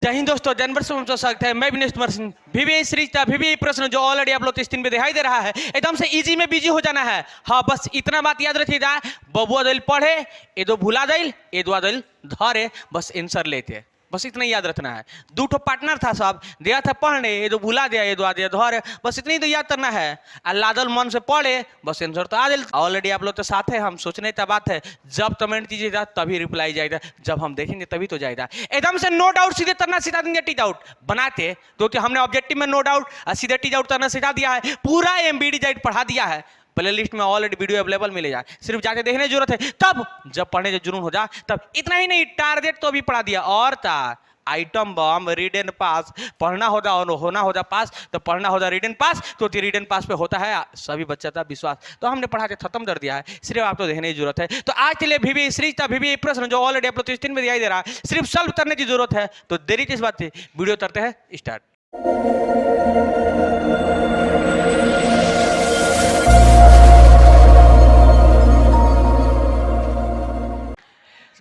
जय हिंद दोस्तों, जनवर से आपका स्वागत है। मैं विनेश कुमार सिंह। VBI सीरीज का VBI प्रश्न जो ऑलरेडी आप लोग को स्क्रीन पे दिखाई दे रहा है, एकदम से इजी में बिजी हो जाना है। हाँ, बस इतना बात याद रखिएगा, बबुआ दिल पढ़े ए दो भुला दिल ए दो दिल धरे, बस आंसर लेते, बस इतना याद रखना है। दो ठो पार्टनर था, सब दिया था पढ़ने, ये दो भुला दिया ये दो दिया धरे, बस इतनी तो याद करना है। लादल मन से पढ़े, बस आंसर तो आ जाए। ऑलरेडी आप लोग तो साथ है, हम सोचने का बात है, जब कमेंट कीजिएगा तभी रिप्लाई जाएगा, जब हम देखेंगे तभी तो जाएगा। एकदम से नो डाउट सीधे करना सिखा देंगे। टी डाउट बनाते तो हमने ऑब्जेक्टिव में नो डाउट सीधे टी डाउट करना सिखा दिया है, पूरा MBD डाइट पढ़ा दिया है। प्ले लिस्ट में ऑलरेडी वीडियो अवेलेबल मिलेगा, सिर्फ जाके देखने की जरूरत है। तब जब पढ़ने की जुनून हो जाए तब इतना ही नहीं, टारगेट तो अभी पढ़ा दिया। और था आइटम बम रीड एंड पास, पढ़ना होगा और होना होगा पास, तो पढ़ना होगा रीड एंड पास, तो रीड एंड पास पे होता है सभी बच्चा का विश्वास। तो हमने पढ़ा के खत्म कर दिया है, सिर्फ आपको देखने की जरूरत है। तो आज के लिए VBI सीरीज का VBI प्रश्न जो ऑलरेडी आप लोग स्क्रीन में दिखाई दे रहा है, सिर्फ सॉल्व करने की जरूरत है। तो देरी किस बात थी, वीडियो करते हैं स्टार्ट।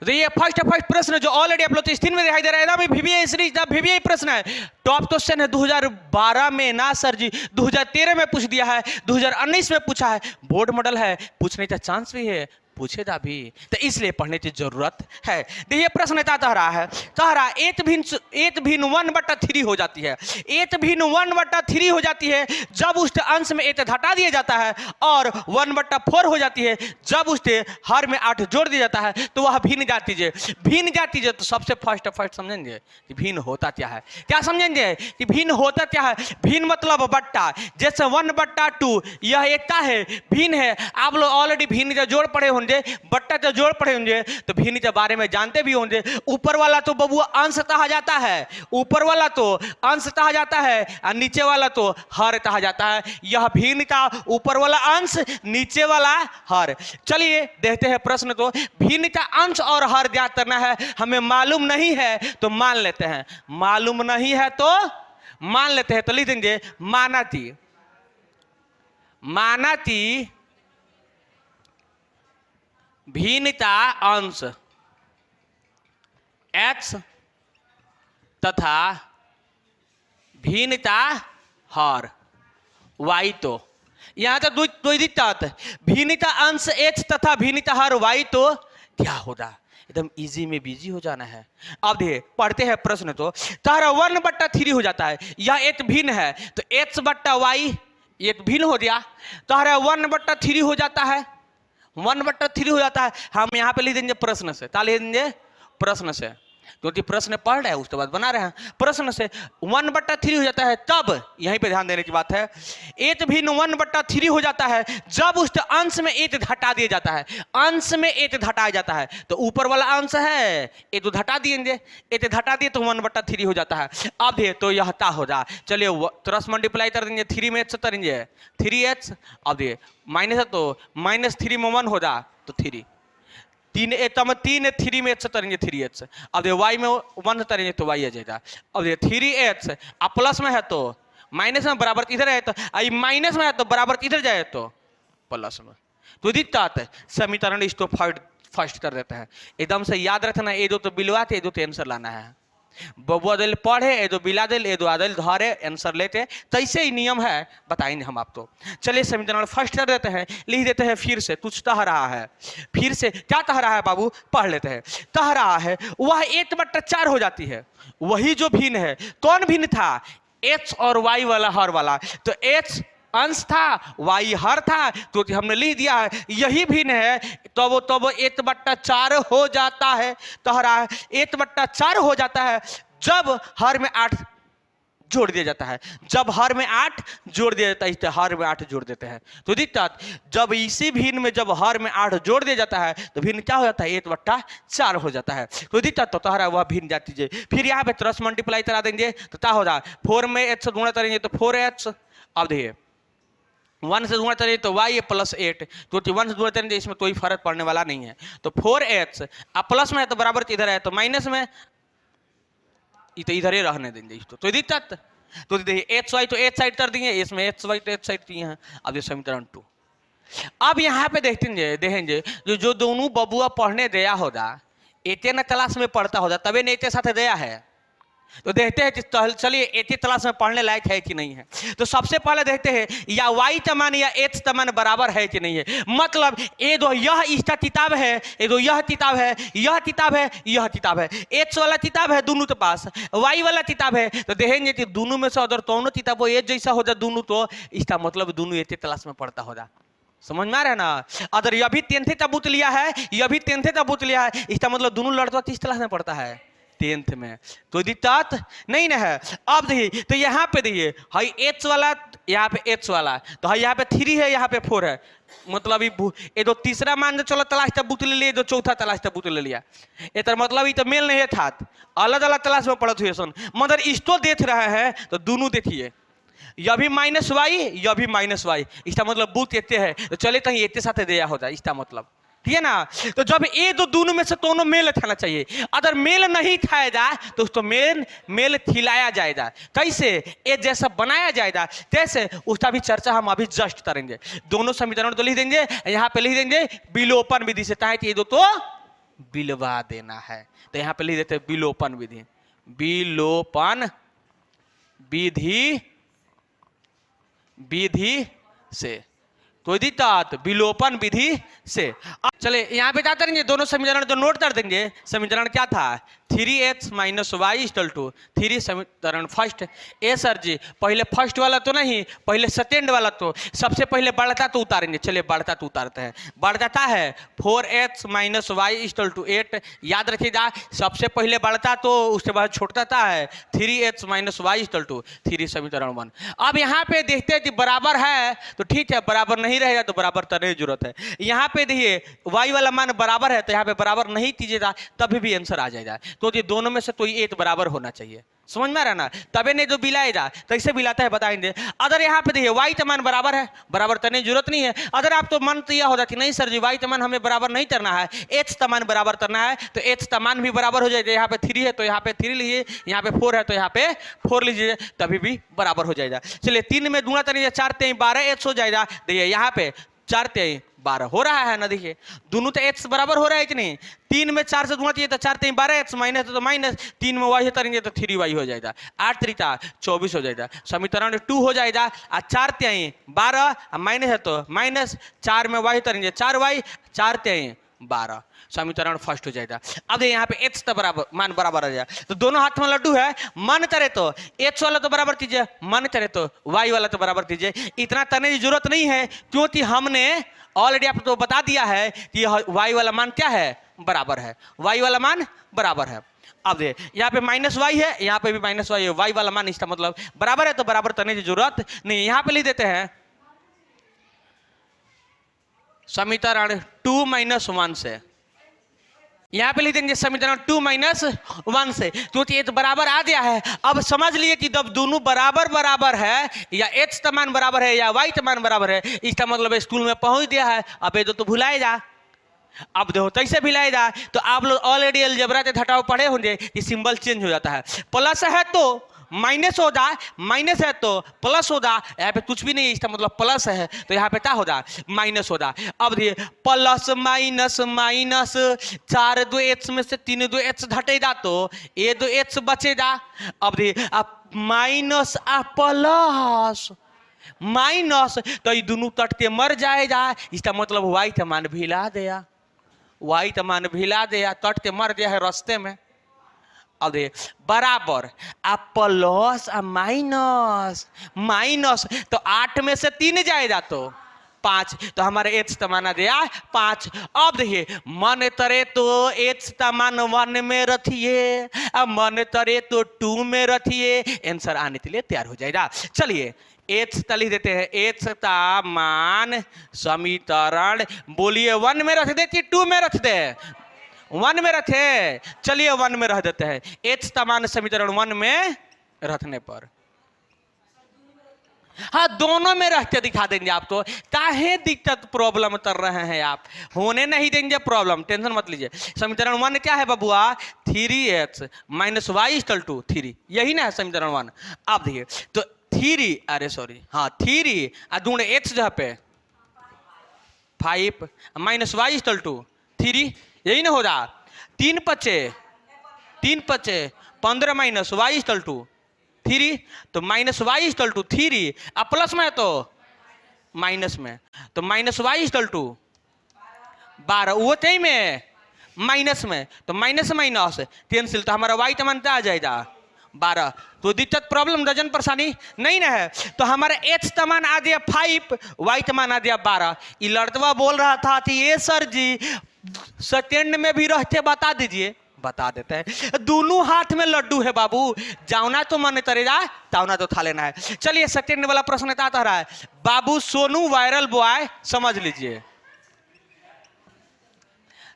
तो ये फर्स्ट प्रश्न जो ऑलरेडी आप लोग को स्क्रीन में दिखाई दे रहा है ना, VBI सीरीज का VBI प्रश्न है। टॉप क्वेश्चन है 2012 में ना सर जी, 2013 में पूछ दिया है, 2019 में पूछा है, बोर्ड मॉडल है, पूछने का चांस भी है, पूछेगा भी, तो इसलिए पढ़ने की जरूरत है। देखिए प्रश्न कह रहा है, एट भिन्न 1/3 हो जाती है। एट भिन्न 1/3 हो जाती है जब उसके अंश में 8 घटा दिया जाता है, और 1/4 हो जाती है जब उसके हर में 8 जोड़ दिया जाता है, तो वह भिन्न जाती है। भिन्न जाती है तो सबसे फर्स्ट समझेंगे कि भिन्न होता क्या है। क्या समझेंगे कि भिन्न होता क्या है। भिन्न मतलब बट्टा, जैसे 1/2 यह एकता है, भिन्न है। आप लोग ऑलरेडी भिन्न का जोड़ पढ़े होंगे, बट्टा का जोड़ पढ़े होंगे, तो भिन्न के बारे में जानते भी होंगे। ऊपर वाला तो बबुआ अंश कहा जाता है, ऊपर वाला तो अंश कहा जाता है, और नीचे वाला तो हर कहा जाता है। यह भिन्न का ऊपर वाला अंश, नीचे वाला हर। चलिए देखते हैं प्रश्न। तो भिन्न का अंश और हर ज्ञात करना है, हमें मालूम नहीं है तो मान लेते हैं, मालूम नहीं है तो मान लेते हैं। तो लिख देंगे मानाती, मानाती भिन्नता अंश x तथा भिन्नता हर y। तो यहां तो दो दिक्कत, भिन्नता अंश x तथा भिन्नता हर y, तो क्या होगा, एकदम इजी में बिजी हो जाना है। अब देखिए पढ़ते हैं प्रश्न। तो तारा 1/3 हो जाता है, यह एक भिन्न है, तो x/y एक भिन्न हो गया, तारा 1/3 हो जाता है, 1/3 हो जाता है। हम यहाँ पे लिख देंगे प्रश्न से, क्या लिख देंगे प्रश्न से, क्योंकि प्रश्न पढ़ रहे हैं उसके बाद बना रहे हैं। प्रश्न से 1/3 हो जाता है, तब यहीं पे ध्यान देने की बात है, 8 भिन्न 1/3 हो जाता है जब उस अंश में 8 घटा दिया जाता है। अंश में 8 घटाया जाता है, तो ऊपर वाला अंश है 8 घटा दिएंगे, 8 घटा दिए तो 1/3 हो जाता है। अब देखिए तो यह ता हो जा, चलिए क्रॉस मल्टीप्लाई कर देंगे, 3 में 8 से करेंगे 3h। अब देखिए माइनस है तो -3 में 1 हो जा, तो 3 3 3 में 8 से करेंगे 3h। अब देखिए y में 1 से करेंगे तो y आ जाएगा। अब देखिए 3h अब प्लस में है तो माइनस में, बराबर इधर है तो माइनस में है तो बराबर इधर जाए तो प्लस में, तो दिक्कत है। समीकरण इसको फर्स्ट कर देते हैं। एकदम से याद रखना, ये दो तो बिलवाते, ये दो तो आंसर लाना है। बबुआ दिल पढ़े ए दो बिला दिल ए दो आदिल धरे, आंसर लेते, तो ऐसे ही नियम है, बताएंगे हम आपको। चलिए समीकरण फर्स्ट कर देते हैं, लिख देते हैं फिर से। कुछ कह रहा है, फिर से क्या कह रहा है बाबू, पढ़ लेते हैं। कह रहा है वह 1/4 हो जाती है, वही जो भिन्न है। कौन भिन्न था, x और y वाला हर वाला, तो x अंश था y हर था, तो हमने लिख दिया है यही भिन्न है, तो वो 1/4 हो जाता है। कह रहा है 1/4 हो जाता है जब हर में 8 जोड़ दिया जाता है, जब हर में 8 जोड़ दिया जाता है, इससे हर में 8 जोड़ देते हैं। तो दिक्कत, जब इसी भिन्न में जब हर में 8 जोड़ दिया जाता है तो भिन्न क्या हो जाता है, 1/4 हो जाता है। तो दिक्कत तो तारा वह भिन्न जाती है। फिर यहाँ पे क्रॉस मल्टीप्लाई करा देंगे तो क्या होगा, 4 में 8 से गुणा करेंगे तो 4h। अब देखिए 1 से गुणा करेंगे तो y +8, क्योंकि 1 से गुणा करेंगे इसमें कोई फर्क पड़ने वाला नहीं है। तो 4h अब प्लस में है तो बराबर इधर है, तो माइनस में तो इधर ही रहने देंगे इसको, तो दिक्कत। तो देखिए x y तो एक साइड कर देंगे, इसमें x y तो एक साइड दिए हैं। अब ये समीकरण 2। अब यहाँ पे देखेंगे जो दोनों बबुआ पढ़ने गया होगा, एते ना क्लास में पढ़ता होगा, तबे नहीं एते साथ गया है, तो देखते हैं, चलिए एथ क्लास में पढ़ने लायक है कि नहीं है। तो सबसे पहले देखते हैं या वाई का मान या एच का मान बराबर है कि नहीं है। मतलब ये दो, यह इसका किताब है, ये दो यह किताब है, यह किताब है, यह किताब है, एच वाला किताब है दोनों के पास, वाई वाला किताब है, तो देखेंगे कि दोनों में से अगर दोनों किताब एक जैसा हो जाए दोनों, तो इसका मतलब दोनों एथ क्लास में पढ़ता होगा। समझ में आ रहा है ना। अगर यह भी 10th का बुक लिया है, यह भी 10th का बुक लिया है, इसका मतलब दोनों लड़का 30 क्लास में पढ़ता है, 10th में, तो दिक्कत नहीं ना है। अब देखिए, तो यहाँ पे देखिए हाई एच वाला, यहाँ पे एच वाला, तो यहाँ पे 3 है, यहाँ पे 4 है, मतलब ये दो तीसरा मान चलो तलाश का बुक ले लिया, दो चौथा तलाश का बुक ले लिया, ये तो मतलब ये तो मेल नहीं था, अलग अलग तलाश में पढ़त हुए सुन, मगर इसको देख रहे हैं तो दोनों देखिए, यह भी माइनस वाई, यह भी माइनस वाई, इसका मतलब बुक एते है, तो चले कहीं एते साथ दिया हो जाए, इसका मतलब, ठीक है ना। तो जब ये दो दोनों में से दोनों मेल थाना चाहिए, अगर मेल नहीं खाया जाए तो उसको मेल खिलाया जाएगा। कैसे ये जैसा बनाया जाएगा, कैसे उसका भी चर्चा हम अभी जस्ट करेंगे। दोनों समीकरण तो लिख देंगे, यहाँ पे लिख देंगे विलोपन विधि से, चाहे ये दो तो बिलवा देना है, तो यहाँ पे लिख देते विलोपन विधि, विलोपन विधि से, तो दिक्कत विलोपन विधि से। चले यहाँ पे क्या करेंगे, दोनों समीकरण तो नोट कर देंगे। समीकरण क्या था, 3x minus y equal to 3 समीकरण फर्स्ट। ए सर जी पहले फर्स्ट वाला तो नहीं, पहले सेकेंड वाला, तो सबसे पहले बढ़ता तो उतारेंगे। चलिए बढ़ता तो उतारते हैं। बढ़ता है 4x minus y equal to 8, याद रखिएगा सबसे पहले बढ़ता तो उसके बाद छोड़ता है 3x minus y equal to 3 समीकरण 1। अब यहाँ पे देखते हैं कि बराबर है तो ठीक है, बराबर नहीं रहेगा तो बराबर करने की जरूरत है। यहाँ पे देखिए y वाला मान बराबर है, तो यहाँ पे बराबर नहीं कीजिएगा तभी भी आंसर आ जाएगा। तो ये दोनों में से कोई एक बराबर होना चाहिए, समझ में आ रहा ना, तबे नहीं जो बिलाएगा, तो ऐसे बिलाता है बताएंगे। अगर यहाँ पे देखिए y का मान बराबर है, बराबर करने की जरूरत नहीं है। अगर आप तो मन तो यह होता कि नहीं सर जी y का मान हमें बराबर नहीं करना है, h का मान बराबर करना है, तो h का मान भी बराबर हो जाएगा। यहाँ पे 3 है तो यहाँ पे 3 लीजिए, यहाँ पे 4 है तो यहाँ पे 4 लीजिए, तभी भी बराबर हो जाएगा। चलिए 3 में दूना करिए 4 3 12 h हो जाएगा। देखिए यहाँ पे 4 3 12 हो रहा है ना, देखिए दोनों तो x बराबर हो रहा है कि नहीं। 3 में 4 से गुणा किए तो 4 3 12 x, माइनस तो माइनस, 3 में y करेंगे तो 3y हो जाएगा, 8 3 24 हो जाएगा, समीकरण 2 हो जाएगा। और 4 3 12 माइनस है तो माइनस, 4 में y करेंगे 4y, 4 3 12, समीकरण फर्स्ट हो जाएगा। अब यहाँ पे x तो बराबर मान बराबर आ जाएगा, तो दोनों हाथ में लड्डू है, मन करे तो x वाला तो बराबर कीजिए, मन करे तो y वाला तो बराबर कीजिए। इतना करने की जरूरत नहीं है क्योंकि हमने ऑलरेडी आपको बता दिया है कि y वाला मान क्या है, बराबर है, y वाला मान बराबर है। अब दे यहाँ पे माइनस वाई है, यहाँ पे भी माइनस वाई है, y वाला मान इसका मतलब बराबर है, तो बराबर करने की जरूरत नहीं। यहाँ पे लिख देते हैं समीकरण 2 माइनस 1 से, यहाँ पे लिख देंगे समीकरण 2 माइनस 1 से, क्योंकि ये तो बराबर आ गया है। अब समझ लिए कि जब दोनों बराबर बराबर है, या x का मान बराबर है या y का मान बराबर है, इसका मतलब स्कूल में पहुंच गया है। अब ये तो भुलाएगा, अब देखो कैसे भुलाएगा, तो आप लोग ऑलरेडी अलजेब्रा के घटाव पढ़े होंगे कि सिंबल चेंज हो जाता है, प्लस है तो माइनस हो जाए, माइनस है तो प्लस हो जाए, यहाँ पे कुछ भी नहीं है इसका मतलब प्लस है, तो यहाँ पे क्या हो जाए, माइनस हो जाए। अब देखिए प्लस माइनस माइनस, 4 2 h में से 3 2 h घटेगा तो ये 2 h बचेगा। अब देखिए अब माइनस आ प्लस माइनस, तो ये दोनों कट के मर जाएगा, इसका मतलब y का मान भी ला दिया, y का मान भी ला दिया, कट के मर गया है रास्ते में। अब बराबर अब प्लस माइनस माइनस, तो 8 में से 3 जाएगा तो 5, तो हमारे एच तमाना दिया 5। अब देखिए मन तरे तो एच तमान 1 में रखिए, अब मन तरे तो 2 में रखिए, आंसर आने के लिए तैयार हो जाएगा। चलिए एच तली देते हैं, एच का मान समीकरण बोलिए 1 में रख दे कि 2 में रख दे, 1 में रखे, चलिए 1 में रख देते हैं। एच का मान समीकरण 1 में रखने पर, हाँ दोनों में रख के दिखा देंगे आपको। काहे दिक्कत प्रॉब्लम कर रहे हैं आप, होने नहीं देंगे प्रॉब्लम, टेंशन मत लीजिए। समीकरण 1 क्या है बबुआ, 3x minus y equal to 3, यही ना है समीकरण 1। आप देखिए तो 3, अरे सॉरी हाँ 3 दूण x जहाँ पे 5 माइनस वाई इक्वल टू 3, यही ना हो रहा, 3 5 15 माइनस वाई इक्वल टू 3, तो माइनस वाई इक्वल टू 3, अब प्लस में है तो माइनस में, तो माइनस वाई इक्वल टू 12, वो तय में माइनस में, तो माइनस माइनस कैंसिल, तो हमारा वाई तमानता आ जाएगा 12। तो दिक्कत प्रॉब्लम डजन परेशानी नहीं ना है। तो हमारा एच तमान आ दिया 5, वाई तमान आ दिया 12। ये लड़कवा बोल रहा था कि ये सर जी सेकेंड में भी रहते बता दीजिए, बता देते हैं। दोनों हाथ में लड्डू है बाबू, जावना तो मन करेगा तावना तो खा लेना है। चलिए सेकेंड वाला प्रश्न आता रहा है, बाबू सोनू वायरल बॉय, समझ लीजिए।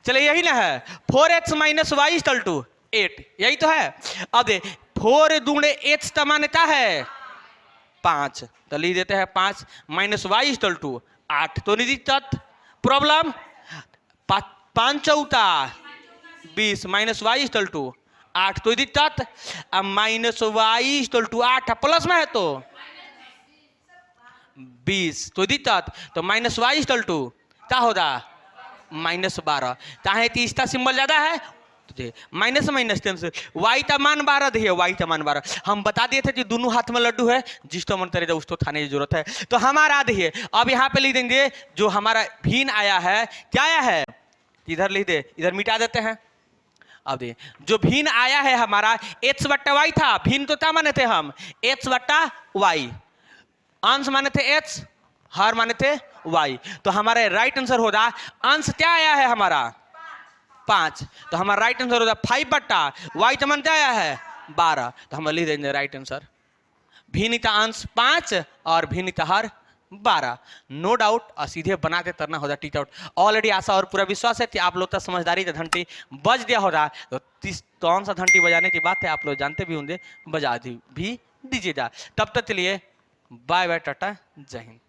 चलिए यही ना है, 4x minus y equal to 8, यही तो है। अब 4 दूणे एच तमानता है 5, तो लिख देते हैं 5 माइनस वाई इक्वल टू 8, तो नहीं दिक्कत प्रॉब्लम। 5 चौथा 20 माइनस वाई इक्वल टू 8, तो दिक्कत। अब minus y equal to 8 plus में है तो 20, तो दिक्कत। तो माइनस वाई इक्वल टू क्या होगा माइनस 12, चाहे तीसरा सिंबल ज्यादा है माइनस माइनस कैंसिल, वाई का मान 12 दिए, वाई का मान 12। हम बता दिए थे कि दोनों हाथ में लड्डू है, जिस तो मन करेगा उसको खाने की जरूरत है। तो हमारा दिए, अब यहाँ पे लिख देंगे जो हमारा भिन्न आया है, क्या आया है इधर लिख दे, इधर मिटा देते हैं। अब देखिए जो भिन्न आया है हमारा x बट्टा वाई था, भिन्न तो क्या माने थे हम x बट्टा वाई, अंश माने थे x, हर माने थे y, तो हमारा राइट आंसर होगा अंश क्या आया है हमारा 5, तो हमारा राइट आंसर होगा 5 बट्टा वाई तो मानते आया है 12, तो हम लिख देंगे राइट आंसर भिन्नता अंश 5 और भिन्नता हर 12। नो डाउट, और सीधे बनाते तरना होगा टीच आउट। ऑलरेडी आशा और पूरा विश्वास है कि आप लोग का समझदारी का घंटी बज दिया होगा। तो कौन सा घंटी बजाने की बात है आप लोग जानते भी होंगे, बजा भी दीजिएगा। तब तक के लिए बाय बाय, टाटा, जय हिंद।